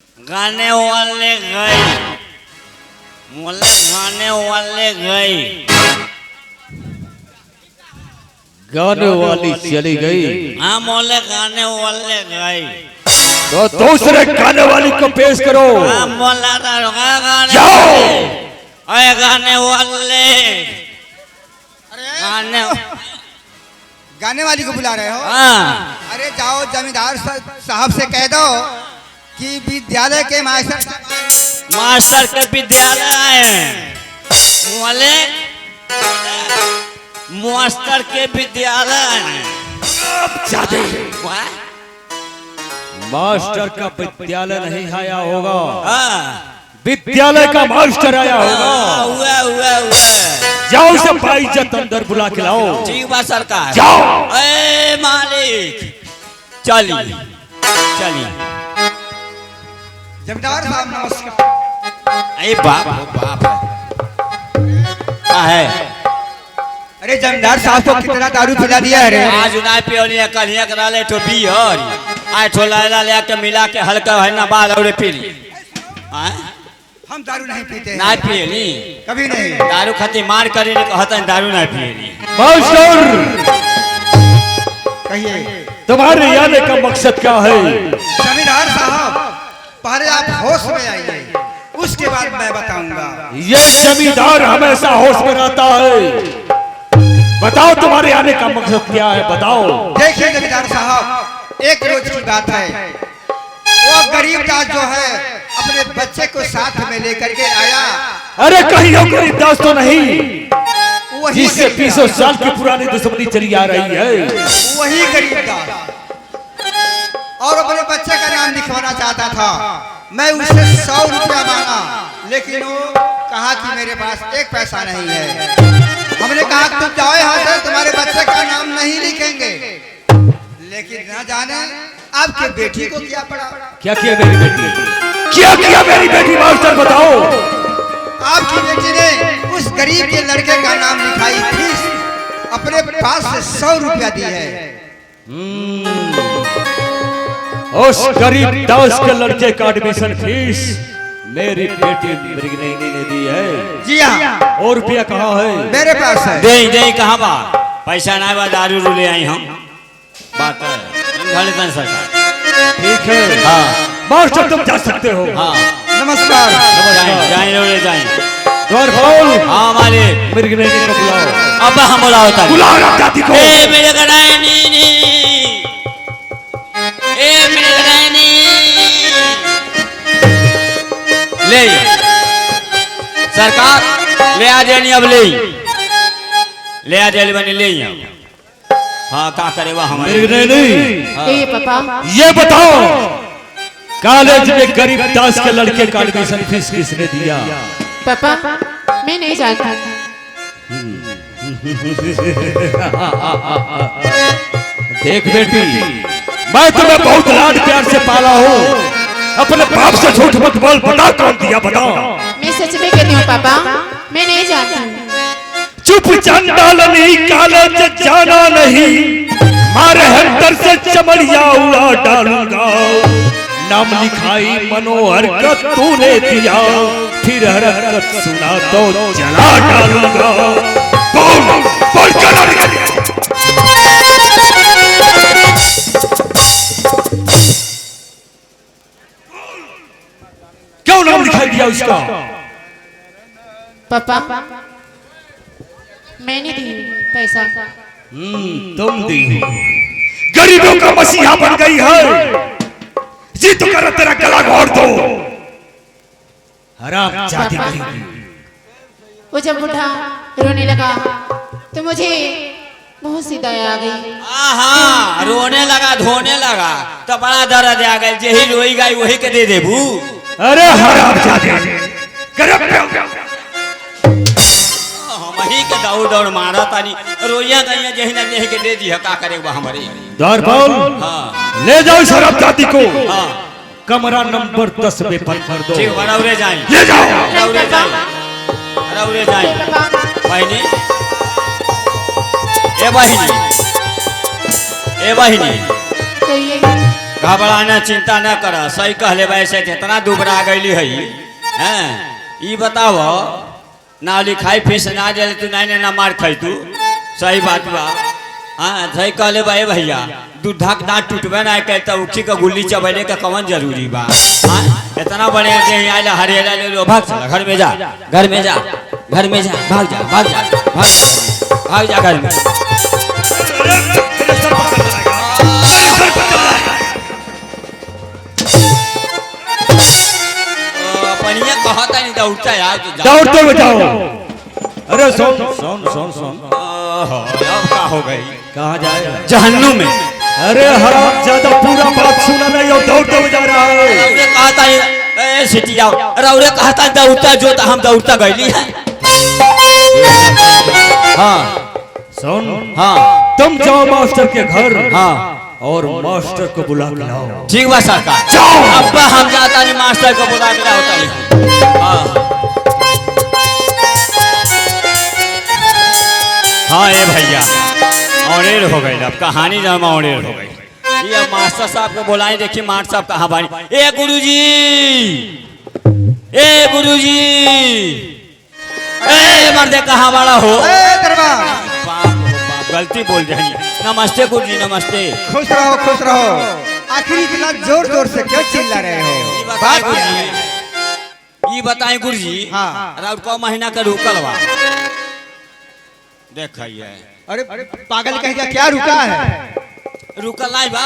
गाने वाले गए, मोले गाने वाले गए, गाने वाली चली गई। हाँ मोले गाने वाले गए, तो दूसरे गाने वाली को पेश करो। हाँ मोला गाने जाओ। वाले, अरे गाने वाले, गाने गाने वाली को बुला रहे हो? हाँ अरे जाओ जमींदार साहब से कह दो कि विद्यालय के मास्टर के विद्यालय हैं, मोले मास्टर के विद्यालय हैं। वाह? मास्टर का विद्यालय नहीं आया होगा, हाँ विद्यालय का मास्टर आया होगा। हुआ जाओ से भाई इज्जत अंदर बुला के लाओ। ठीक बा सरकार। जाओ। ए मालिक चली चली। जमींदार साहब नमस्कार। अरे बाप हो बाप है। अरे जमींदार साहब को कितना दारू पिला दिया है रे? आज ना पियोली कल हिया करा ले तो बियर आज ठोला ले के मिला के हल्का है ना बाल और पीली। हम दारू नहीं पीते ना पियली कभी नहीं। दारू खाती मार करे कहता दारू ना पियली। मास्टर कहिए तुम्हारे आने का मकसद क्या है? जमींदार साहब पहले आप होश में आइए, उसके बाद मैं बताऊंगा। ये जमींदार हमेशा होश में रहता है। बताओ तुम्हारे आने का मकसद क्या है, बताओ। देखिए जमींदार साहब, एक रोज की बात है, वो गरीब दास जो है अपने बच्चे को साथ में लेकर के आया। अरे कहीं हो गरीब दास तो नहीं वही जिससे 20 साल की पुरानी दुश्मनी चली आ रही है? वही गरीब दास और अपने बच्चे का नाम लिखवाना चाहता था। मैं उसे 100 रुपया मांगा, लेकिन वो कहा कि मेरे पास एक पैसा नहीं है। हमने कहा तुम जाओ यहाँ से, तुम्हारे बच्चे का नाम नहीं लिखेंगे। लेकिन न जाने आपके बेटी को क्या पड़ा। क्या किया मेरी बेटी? क्या किया मेरी बेटी? मास्टर बताओ। आपकी बेटी ने उस गरीब के लड़के का नाम लिखाई, फीस अपने पास से 100 रुपया दी है। उस गरीब दास के लड़के का एडमिशन फीस मेरी बेटी मृगनयनी ने दी है। जी हाँ। और रुपया कहाँ है? मेरे पास है। दे कहाँ बा? पैसा ना बा, दारू रू ले आई हम। बात है घाले सरकार। ठीक है। हाँ मास्टर तुम जा सकते हो। हाँ नमस्कार। जाए जाए। द्वार खोल। हाँ मालिक मृगनयनी को बुलाओ। अब हम बुलाओ था। बुलाओ ना जाति को। ए मेरे गनायनी ए मेरे गनायनी ले सरकार ले आ जानी। अब ले आ जानी बनी ले। हाँ का करे वह हमारे मृगनयनी पापा ये बताओ, कॉलेज में गरीब दास के लड़के का एडमिशन फीस किसने दिया? पापा मैं नहीं जानता। देख बेटी, मैं तुम्हें बहुत लाड प्यार से पाला हूँ। अपने बाप से झूठ मत बोल। बता कौन दिया, बताओ। मैं सच में कहती हूँ पापा, मैं नहीं जानता। चुप चंडालनी, कॉलेज जाना नहीं, मारे हंटर से चमड़िया उड़ा डालूंगा। नाम लिखाई मनोहर का तूने दिया, फिर हरकत सुना तो जला डालूंगा। बोल बोल चला निकल। क्यों नाम लिखाई दिया उसका? पापा मैंने दी पैसा। तुम दी हो। गरीबों का मसीहा बन गई है। जी तो कर तेरा गला घोट दो। हराम जाति करेगी। वो जब उठा रोने लगा तो मुझे बहुत सी दया आ गई। हाँ रोने लगा धोने लगा तो बड़ा दर्द आ गया। यही रोई गई वही के दे देबू। अरे हराम जाति वही के दौड़ दौड़ मारा तानी रोइया गईया जही ना जही के दे दी है। का करे वह हमारे द्वार खोल। हाँ ले जाओ इस हराम जाति को। हाँ कमरा नंबर 10 में बंद कर दो। ठीक रौरे जाए। ले जाओ। रौरे जाए रौरे जाए। बहनी ए बहनी ए बहनी कहिए घबराना चिंता न कर, सही कहले वैसे इतना दुबरा गईली है हैं। ई बताओ ना लिखाई फीस ना दे तू नहीं ना मार खाई तू, सही बात बा। हाँ सही कहले भाई भैया, दूधा के दांत टूटबे ना कहता उखी का गुल्ली चबेले का कौन जरूरी बा। हाँ इतना बड़े आइला हरियाला ले लो, भाग चला घर में जा, घर में जा, घर में जा, भाग जा भाग जा भाग जा भाग जा घर में। अपनिया कहता नहीं दौड़ता यार, दौड़ते हुए जाओ। अरे सुन सुन सुन सुन, अब क्या हो गई, कहाँ जाए? जहन्नुम में। अरे हराम ज्यादा पूरा बात सुना नहीं और दौड़ते हुए जा रहा है। रौरे कहता है सिटी जाओ, रौरे कहता है दौड़ता जो तो हम दौड़ता गईली है। हाँ सुन, हाँ तुम जाओ मास्टर के घर, हाँ और मास्टर को बुला के लाओ। ठीक बा सरकार, जाओ। अब हम जाता नहीं, मास्टर को बुला के लाओ ताली। हाँ ये भैया औरेर हो गई, अब कहानी जमा औरेर हो गई। ये मास्टर साहब को बुलाए, देखिए मास्टर साहब कहाँ बानी। ए गुरुजी, ए गुरुजी, ए मर्दे कहाँ बड़ा हो? दरबार बाप हो बाप, गलती बोल रही। नमस्ते गुरुजी, नमस्ते। खुश रहो खुश रहो। आखिर इतना जोर जोर से क्यों चिल्ला रहे हो? बात क्या है? ये बताएं गुरुजी, हाँ। राउत को महीना का रुकल बा देखिए। अरे पागल कहेगा क्या रुका है? रुकल नहीं बा,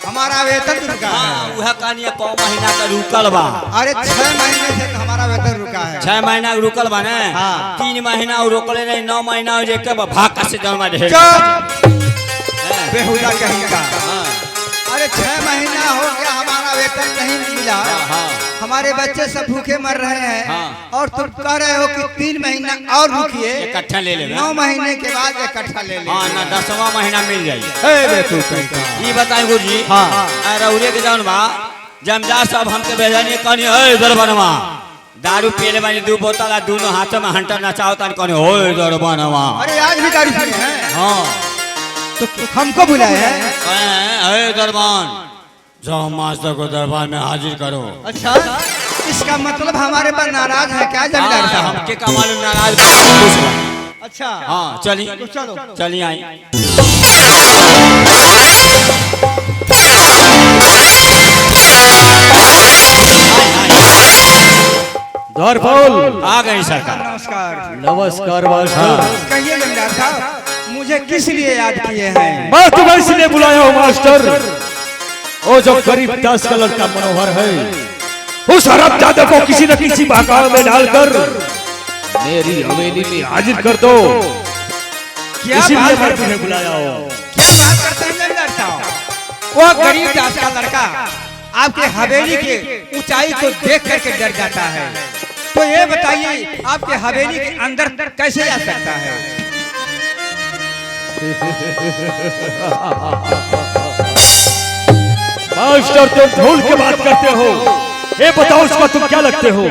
हमारा वेतन रुका हाँ है। वह कहानी को महीना का रुकल बा। अरे 6 महीने से तो हमारा वेतन रुका है। 6 महीना रुकल बा ने, हाँ। 3 महीना और रोकले नहीं, 9 महीना हो जाए के भाग का से जन्म दे। बेहुदा कहेगा। हाँ अरे 6 महीना हो गया हमारा वेतन नहीं मिला। हाँ हमारे बच्चे सब भूखे मर रहे हैं। हाँ। और तुम कह रहे हो कि 3 महीना और रुकिए, इकट्ठा ले ले। 9 महीने के बाद इकट्ठा ले ले। हाँ ना 10वां महीना मिल जाए। ये बताएं गुरुजी, हाँ। रौरे के जौन बा जमदार साहब हमके भेजनी कहनी ओए दरबनवा दारू पिए बानी 2 बोतल, दोनों हाथों में हंटर नचाओ तन कहनी ओए दरबनवा। अरे आज भी दारू पी हैं? हाँ तो हमको बुलाए हैं? ओए दरबान जाओ मास्टर को दरबार में हाजिर करो। अच्छा, इसका मतलब हमारे पर नाराज है क्या जमींदार हाँ, साहब? हमके का मालूम नाराज। अच्छा हाँ चलिए तो चलो चलिए आई। द्वार खोल। आ गई सरकार। नमस्कार। नमस्कार मास्टर। कहिए जमींदार साहब, मुझे किस लिए याद किए हैं? मैं तुम्हें इसलिए बुलाया हूँ मास्टर, वो जो गरीब दास का लड़का मनोहर है, उस हरामजादे को किसी न किसी बहकावे में डालकर मेरी हवेली में हाजिर कर दो। क्या इसीलिए बात मैं करते तुम्हें हैं? बुलाया हूँ। क्या बात करते हैं जमींदार साहब? वो गरीब दास का लड़का आपके हवेली के ऊंचाई को देख करके डर जाता है, तो ये बताइए आपके हवेली के अंदर कैसे आ सकता है? मास्टर तुम भूल के बात करते हो। ये बताओ उसका तुम क्या लगते हो?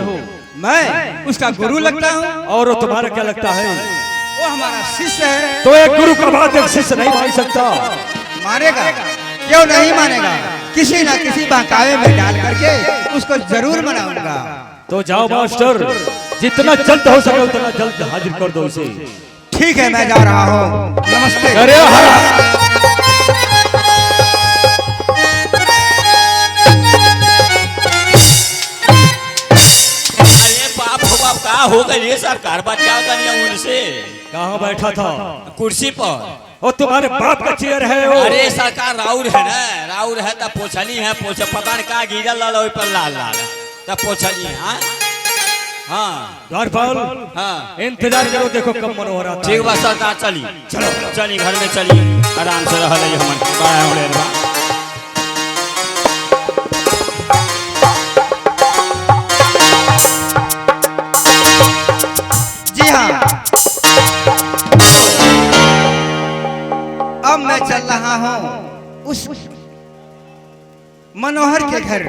मैं उसका गुरु लगता हूँ। और वो तुम्हारा क्या लगता है? वो हमारा शिष्य है। तो एक गुरु का बात एक शिष्य नहीं मान सकता। मानेगा? क्यों नहीं मानेगा? किसी ना किसी बहकावे में डाल करके उसको जरूर मनाऊंगा। तो जाओ मास्टर, जितना जल्द हो सके उतना जल्द हाजिर कर दो उसे। ठीक है, मैं जा रहा हूँ। नमस्ते। अरे बाप हो बाप का हो गई सरकार, बात क्या करनी उनसे? कहाँ बैठा था? कुर्सी पर। और तुम्हारे बाप का चेयर है वो। अरे सरकार राउर है ना, राउर है तब पोछली है, पोछ पता नहीं का गिरल लाल ओइ पर लाल लाल तब पोछली है। हाँ हाँ द्वारपाल, हाँ इंतजार करो, देखो कब मनोहर आता है। ठीक बा सरकार, चली चलो चली घर में चली, आराम से रह ले हमन बड़ा होले बा। जी हाँ, अब मैं चल रहा हूँ उस मनोहर के घर।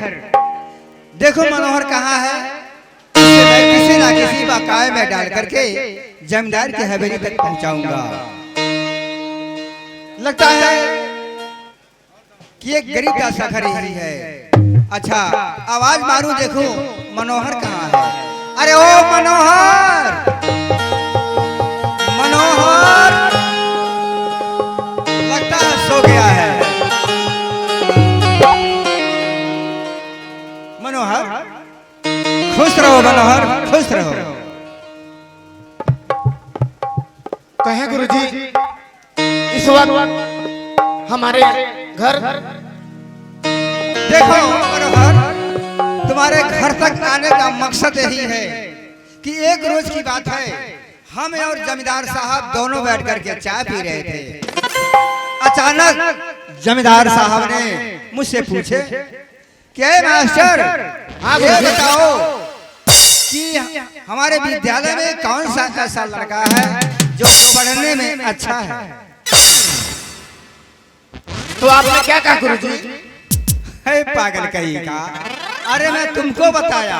देखो मनोहर कहाँ है, उसे मैं किसी ना किसी बकाये में डाल करके जमींदार की हवेली तक पहुंचाऊंगा। लगता है कि एक गरीब दासा खड़ी हुई है। अच्छा आवाज मारूं, देखूं मनोहर कहाँ है? अरे ओ मनोहर, मनोहर लगता है सो गया है। मनोहर खुश रहो, मनोहर खुश रहो। कहे गुरुजी इस वक्त हमारे घर। देखो मनोहर, तुम्हारे घर तक आने का मकसद यही है कि एक रोज की बात है, हम और जमींदार साहब दोनों बैठ करके चाय पी रहे थे। अचानक जमींदार साहब ने मुझसे पूछे क्या मास्टर, ये बताओ कि हमारे विद्यालय में कौन सा ऐसा लड़का है जो पढ़ने में अच्छा है? तो आपने क्या कहा गुरुजी? है पागल कहीं का। अरे मैं तुमको बताया।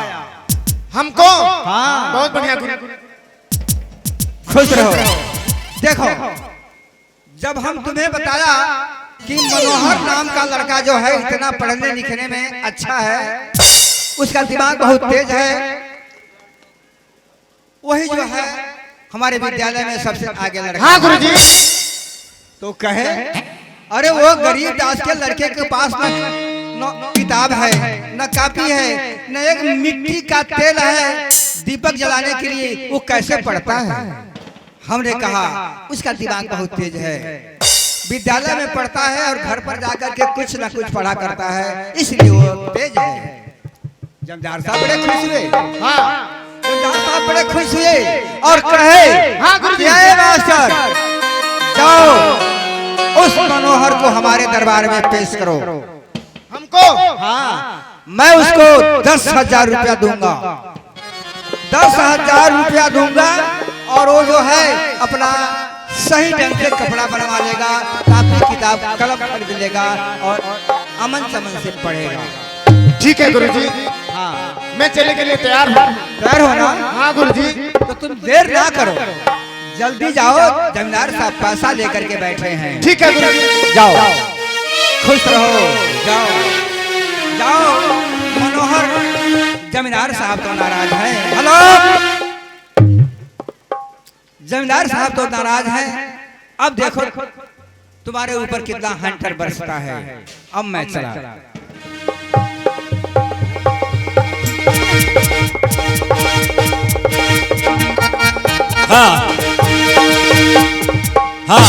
हमको? हाँ बहुत बढ़िया गुरु। खुश रहो। देखो जब हम तुम्हें बताया कि मनोहर नाम का लड़का जो है इतना पढ़ने लिखने में अच्छा है, उसका दिमाग बहुत तेज है, वही जो है हमारे विद्यालय में सबसे आगे लड़का। हाँ गुरुजी। तो कहे अरे वो गरीब दास के लड़के के पास न किताब है, न कॉपी है, न एक मिट्टी का तेल है दीपक जलाने के लिए, वो कैसे पढ़ता है? हमने कहा उसका दिमाग बहुत तेज है, विद्यालय में पढ़ता है और घर पर जाकर के कुछ न कुछ पढ़ा करता है, इसलिए वो तेज है। जमींदार साहब बड़े खुश हुए। हाँ जमींदार साहब बड़े खुश हुए और कहे हाँ गुरुजी। मास्टर जाओ उस मनोहर को हमारे दरबार में पेश करो। हमको? हाँ मैं उसको 10,000 रुपया दूंगा, 10,000 रुपया दूंगा और वो जो है अपना सही ढंग से कपड़ा बनवा लेगा, कापी किताब कलम खरीद लेगा और अमन चमन से पढ़ेगा। ठीक है गुरुजी। हाँ मैं चलने के लिए तैयार हूँ। तैयार हो ना? हाँ गुरुजी। तो तुम देर ना करो, जल्दी जाओ, जमींदार साहब पैसा लेकर के बैठे हैं। ठीक है गुरुजी। जाओ खुश रहो, जाओ जाओ। मनोहर जमींदार साहब तो नाराज हैं। हेलो जमींदार साहब तो नाराज हैं। अब देखो तुम्हारे ऊपर कितना हंटर बरसता है। अब मैं चला। हाँ हाँ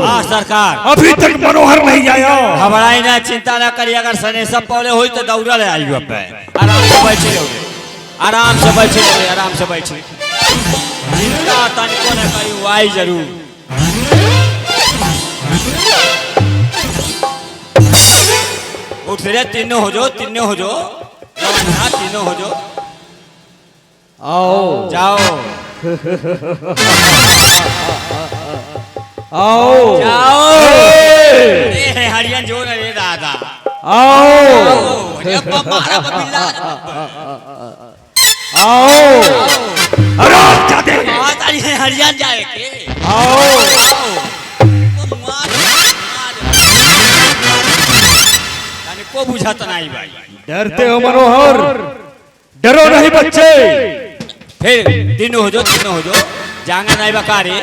हाँ सरकार, अभी तक मनोहर नहीं आया। घबराई ना, चिंता ना करिए, अगर सने सब पौले हुई तो दौड़ा ले आई पे। आराम से बैठे रहोगे, आराम से बैठे रहोगे, आराम से बैठे। चिंता तनिको न करी, वो आई जरूर। उठ रे, तीनों हो जाओ, तीनों हो जाओ, तीनों हो जाओ, आओ जाओ आओ जाओ। अरे हरियन जो न रे दादा, आओ अरे बाबा बिल्ला, आओ। अरे जाते बात आ रही है हरियाणा जाए के। आओ। को बुझाता नहीं भाई। डरते हो मनोहर? डरो नहीं बच्चे। फिर तीनों हो जाओ, जाना नहीं बकारे।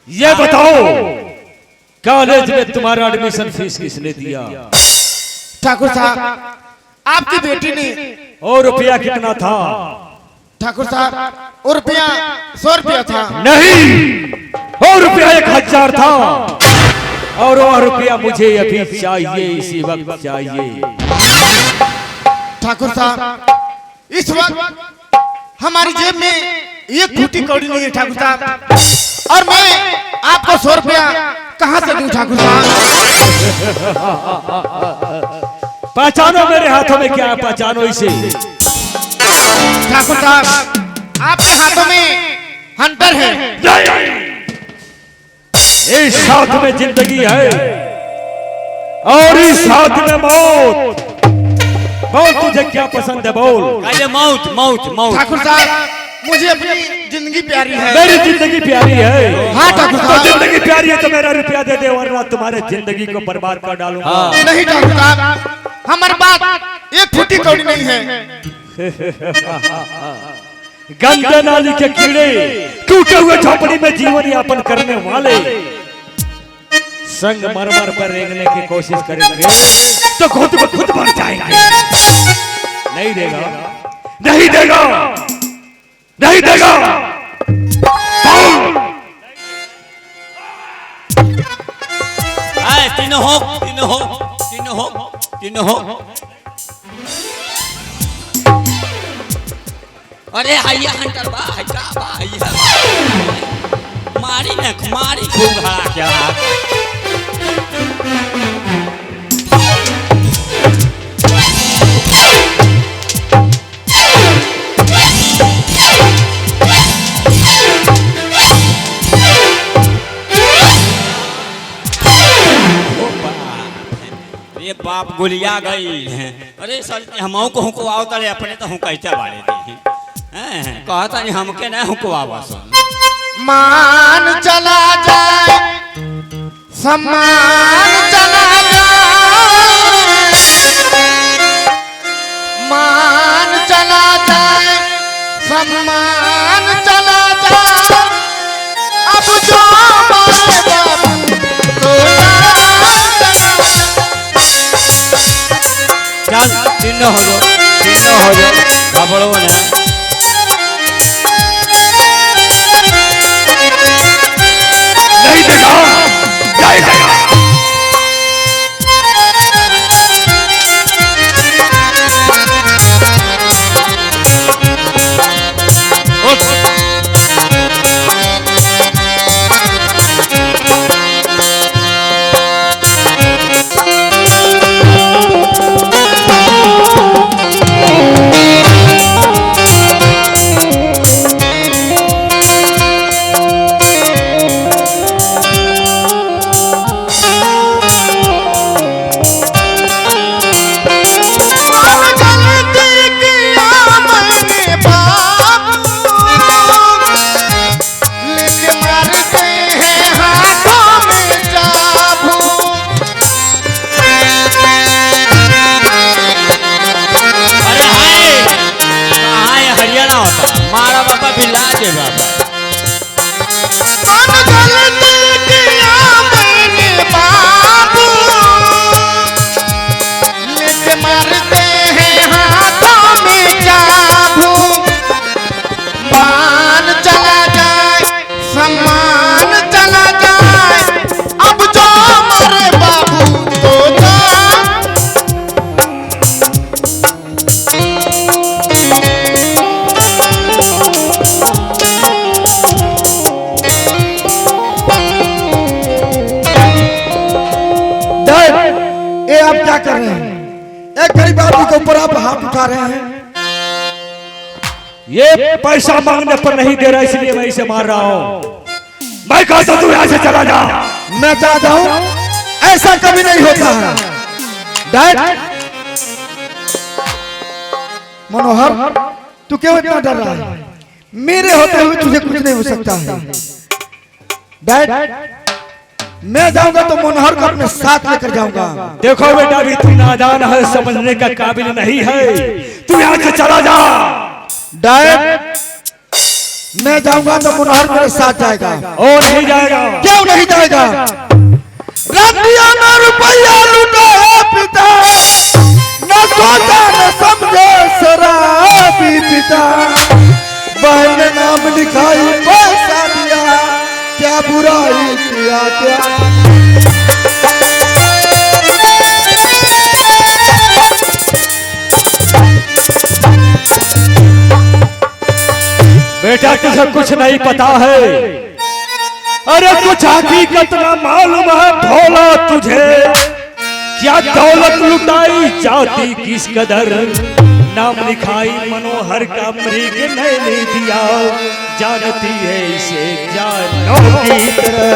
ये बताओ कॉलेज में तुम्हारा एडमिशन फीस किसने दिया? ठाकुर साहब आपकी बेटी ने। और रुपया कितना था? ठाकुर साहब और रुपया 100 रुपया था। नहीं, और रुपया 1,000 था। और वह रुपया मुझे अभी चाहिए, इसी वक्त चाहिए। ठाकुर साहब इस वक्त हमारी जेब में एक फूटी कौड़ी नहीं है ठाकुर साहब, और मैं आपको 100 रुपया कहाँ से दूं ठाकुर साहब? पहचानो मेरे हाथों में क्या है, पहचानो इसे। ठाकुर साहब आपके हाथों में हंटर है। इस हाथ में जिंदगी है और इस हाथ में मौत। बोल तुझे क्या पसंद है, बोल। अरे मौत मौत मौत। ठाकुर साहब मुझे अपनी जिंदगी प्यारी है। मेरी जिंदगी प्यारी है। हाँ ठाकुर तो साहब। जिंदगी प्यारी है तो मेरा रुपया दे दे, वरना तुम्हारे जिंदगी को बर्बाद कर डालूंगा। नहीं ठाकुर साहब, हमारे पास एक फुटी कौड़ी नहीं है। गंगा नाली के कीड़े टूटे हुए झोपड़ी में जीवन यापन करने वाले संग मरमर पर रेंगने की कोशिश करेंगे तो खुद ब खुद मर जाएंगे। नहीं देगा, नहीं देगा, नहीं देगा। तीनों हो, तीनों हो, तीनों हो, तीनों हो। अरे हैया हंटर बा, हैया बा, हैया मारी न मारी खूब घड़ा क्या। ये बाप गुलिया गई। अरे सर हमहू को हुकवाओ तले अपने तो हूँ कहते बारे थे कहता नहीं हमके नहीं हुकवावा सन। मान चला जाए, सम्मान चला जाए, मान चला जाए, सम्मान चला जाए, अब जो हमारे बाबू तो चल तीनों हो जाओ घबड़ो ने। नहीं देगा, नहीं देगा। कर रहे हैं? एक गरीब आदमी के ऊपर आप हाथ उठा रहे हैं। ये पैसा मांगने पर नहीं दे रहा, इसलिए मैं इसे मार रहा हूँ। मैं कहता तू यहाँ से चला जा। मैं चाहता हूँ ऐसा कभी नहीं होता है। डैड मनोहर, तू क्यों इतना डर रहा है? मेरे होते हुए तुझे कुछ नहीं हो सकता है। डैड मैं जाऊंगा तो मनोहर को अपने साथ लेकर जाऊंगा। देखो बेटा, अभी तू नादान है, समझने का काबिल नहीं है। तू यहाँ से चला जा। डैड मैं जाऊंगा तो मनोहर मेरे साथ जाएगा। और नहीं जाएगा। क्यों नहीं जाएगा? रतिया में रुपया लूटा है पिता, न सोचा न समझे शराबी पिता। बहन ने नाम लिखाई पैसा दिया, क्या बुराई किया क्या? बेटा तुझे कुछ नहीं पता है। अरे कुछ हकीकत ना मालूम है भोला तुझे। क्या दौलत लुटाई जाती किस कदर, नाम लिखाई मनोहर का मृग नहीं दिया। जानती है इसे जानों की तरह।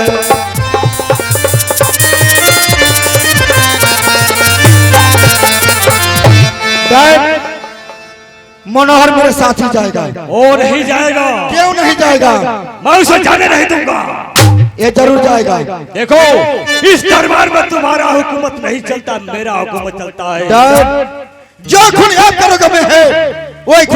मनोहर मेरे साथ ही जाएगा। वो नहीं जाएगा। क्यों नहीं जाएगा? मैं उसे जाने नहीं दूंगा। ये जरूर जाएगा। देखो, इस दरबार में तुम्हारा हुकूमत नहीं चलता, मेरा हुकूमत चलता है। डर जो खून याद करोगे मैं है वही